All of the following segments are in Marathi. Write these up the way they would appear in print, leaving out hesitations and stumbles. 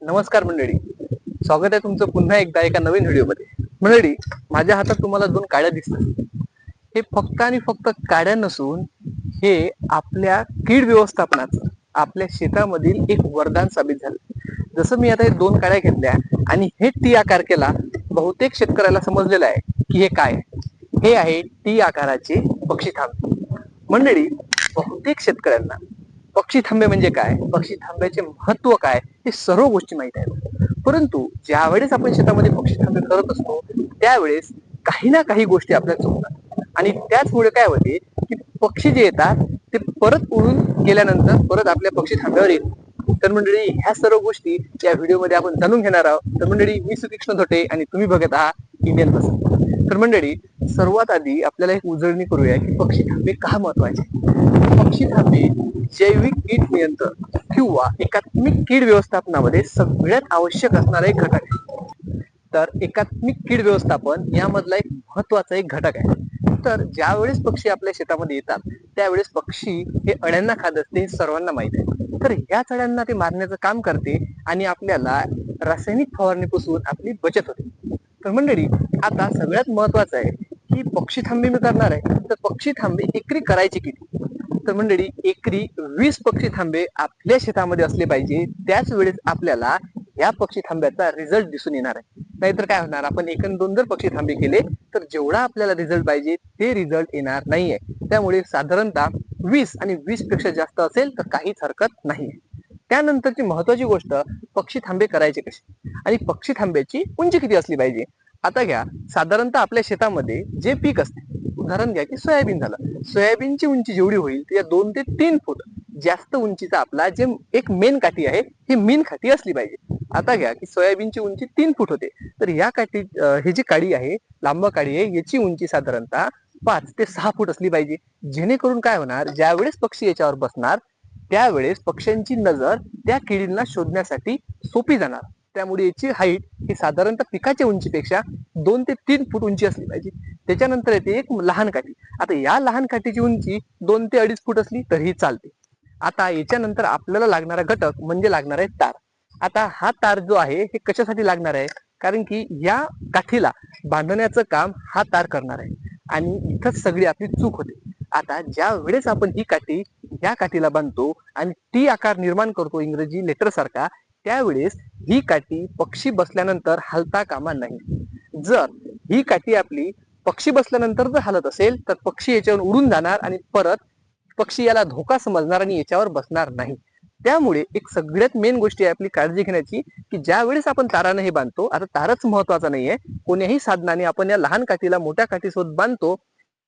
नमस्कार मंडळी, स्वागत आहे तुमचं पुन्हा एकदा एका नवीन व्हिडिओमध्ये. मंडळी, माझ्या हातात तुम्हाला 2 काड्या दिसतात. हे फक्त आणि फक्त काड्या नसून हे आपल्या कीड व्यवस्थापनाचं आपल्या शेतामधील एक वरदान साबित झालं. जसं मी आता हे 2 काड्या घेतल्या आणि हे टी आकार केला, बहुतेक शेतकऱ्याला समजलेलं आहे की हे काय आहे. हे आहे टी आकाराचे पक्षी थांबे. मंडळी, बहुतेक शेतकऱ्यांना पक्षी थांबे म्हणजे काय, पक्षी थांब्याचे महत्व काय, हे सर्व गोष्टी माहित आहेत. परंतु ज्या वेळेस आपण शेतामध्ये पक्षी थांबे करत असतो त्यावेळेस काही ना काही गोष्टी आपल्याला चुकतात आणि त्याचमुळे काय होते की पक्षी जे येतात ते परत उडून गेल्यानंतर परत आपल्या पक्षी थांब्यावर येतात. तर मंडळी, ह्या सर्व गोष्टी या व्हिडिओमध्ये आपण जाणून घेणार आहोत. तर मंडळी, मी सुकृष्ण धोटे आणि तुम्ही बघत आहात इंडियन पसंत. तर मंडळी, सर्वात आधी आपल्याला एक उजळणी करूया की पक्षी थांबे का महत्वाचे. पक्षी थांबे जैविक कीड नियंत्रण किंवा एकात्मिक कीड व्यवस्थापनामध्ये सगळ्यात आवश्यक असणारा एक घटक आहे. तर एकात्मिक कीड व्यवस्थापन यामधला एक महत्वाचा एक घटक आहे. तर ज्या वेळेस पक्षी आपल्या शेतामध्ये येतात त्यावेळेस पक्षी हे अळ्यांना खात असते, हे सर्वांना माहित आहे. तर ह्या अळ्यांना ते मारण्याचं काम करते आणि आपल्याला रासायनिक फवारणीपासून आपली बचत होते. तर मंडळी, आता सगळ्यात महत्वाचं आहे की पक्षी थांबे मी करणार आहे, तर पक्षी थांबे एकरी करायचे किती. तर मंडळी, एकरी 20 पक्षी थांबे आपल्या शेतामध्ये असले पाहिजे. त्याच वेळेस आपल्याला या पक्षी थांब्याचा रिझल्ट दिसून येणार आहे. नाहीतर काय होणार, आपण 1 आणि 2 जर पक्षी थांबे केले तर जेवढा आपल्याला रिझल्ट पाहिजे ते रिझल्ट येणार नाहीये. त्यामुळे साधारणतः 20 आणि 20 पेक्षा जास्त असेल तर काहीच हरकत नाही. त्यानंतरची महत्वाची गोष्ट, पक्षी थांबे करायचे कसे आणि पक्षी थांब्याची उंची किती असली पाहिजे. आता घ्या, साधारणतः आपल्या शेतामध्ये जे पीक असते, उदाहरण घ्या की सोयाबीन झालं. सोयाबीनची उंची जेवढी होईल त्या 2 ते 3 फूट जास्त उंचीचा आपला जे एक मेन काठी आहे ही मेन काठी असली पाहिजे. आता घ्या की सोयाबीनची उंची 3 फूट होते, तर या काठी ही जी काडी आहे, लांब काडी आहे, याची उंची साधारणतः 5 ते 6 फूट असली पाहिजे. जेणेकरून काय होणार, ज्या वेळेस पक्षी याच्यावर बसणार त्यावेळेस पक्ष्यांची नजर त्या किडींना शोधण्यासाठी सोपी जाणार. त्यामुळे याची हाईट ही साधारणतः पिकाच्या उंचीपेक्षा 2 ते 3 फूट उंची असली पाहिजे. त्याच्यानंतर येते एक लहान काठी. आता या लहान काठीची उंची 2 ते 2.5 फूट असली तरीही चालते. आता याच्यानंतर आपल्याला लागणारा घटक म्हणजे लागणार आहे तार. आता हा तार जो आहे हे कशासाठी लागणार आहे, कारण की या काठीला बांधण्याचं काम हा तार करणार आहे आणि इथंच सगळी आपली चूक होते. आता ज्या वेळेस आपण ही काठी या काठीला बांधतो आणि टी आकार निर्माण करतो इंग्रजी लेटर सारखा, त्यावेळेस ही काठी पक्षी बसल्यानंतर हलता कामा नाही. जर ही काठी आपली पक्षी बसल्यानंतर जर हलत असेल तर पक्षी याच्यावर उडून जाणार आणि परत पक्षी याला धोका समजणार आणि याच्यावर बसणार नाही. त्यामुळे एक सगळ्यात मेन गोष्टी आहे आपली काळजी घेण्याची की ज्या वेळेस आपण ताराने हे बांधतो, आता तारच महत्वाचा नाहीये, कोणत्याही साधनाने आपण या लहान काठीला मोठ्या काठीसोबत बांधतो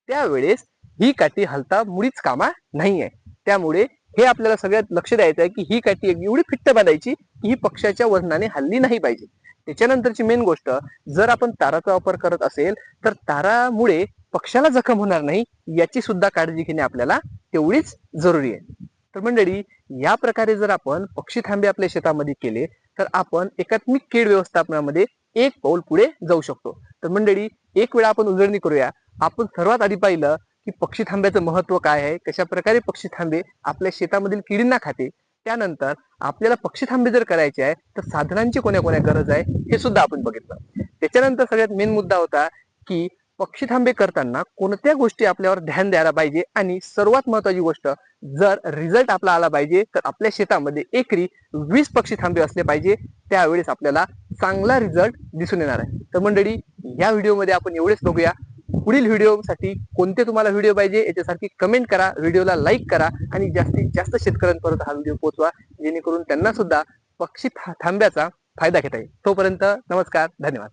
त्यावेळेस ही काठी हलता मुळीच कामा नाहीये. त्यामुळे हे आपल्याला सगळ्यात लक्ष द्यायचं आहे की ही काठी एवढी फिट्ट बांधायची की ही पक्षाच्या वजनाने हल्ली नाही पाहिजे. त्याच्यानंतरची मेन गोष्ट, जर आपण ताराचा वापर करत असेल तर तारामुळे पक्षाला जखम होणार नाही याची सुद्धा काळजी घेणे आपल्याला तेवढीच जरुरी आहे. तर मंडळी, या प्रकारे जर आपण पक्षी थांबे आपल्या शेतामध्ये केले तर आपण एकात्मिक कीड व्यवस्थापनामध्ये एक पाऊल पुढे जाऊ शकतो. तर मंडळी, एक वेळा आपण उजळणी करूया. आपण सर्वात आधी पाहिलं की पक्षी थांब्याचं महत्व काय आहे, कशा प्रकारे पक्षी थांबे आपल्या शेतामधील किडींना खाते. त्यानंतर आपल्याला पक्षी थांबे जर करायचे आहे तर साधनांची कोण्या कोण्या गरज आहे हे सुद्धा आपण बघितलं. त्याच्यानंतर सगळ्यात मेन मुद्दा होता की पक्षी थांबे करताना कोणत्या गोष्टी आपल्यावर ध्यान द्यायला पाहिजे आणि सर्वात महत्वाची गोष्ट, जर रिझल्ट आपला आला पाहिजे तर आपल्या शेतामध्ये एकरी 20 पक्षी थांबे असले पाहिजे. त्यावेळेस आपल्याला चांगला रिझल्ट दिसून येणार आहे. तर मंडळी, या व्हिडिओमध्ये आपण एवढेच बघूया. पुढील व्हिडिओसाठी कोणते तुम्हाला व्हिडिओ पाहिजे याच्यासाठी कमेंट करा, व्हिडिओला लाईक करा आणि जास्तीत जास्त शेतकऱ्यांपर्यंत हा व्हिडिओ पोहोचवा, जेणेकरून त्यांना सुद्धा पक्षी थांब्याचा फायदा घेता येईल. तोपर्यंत नमस्कार, धन्यवाद.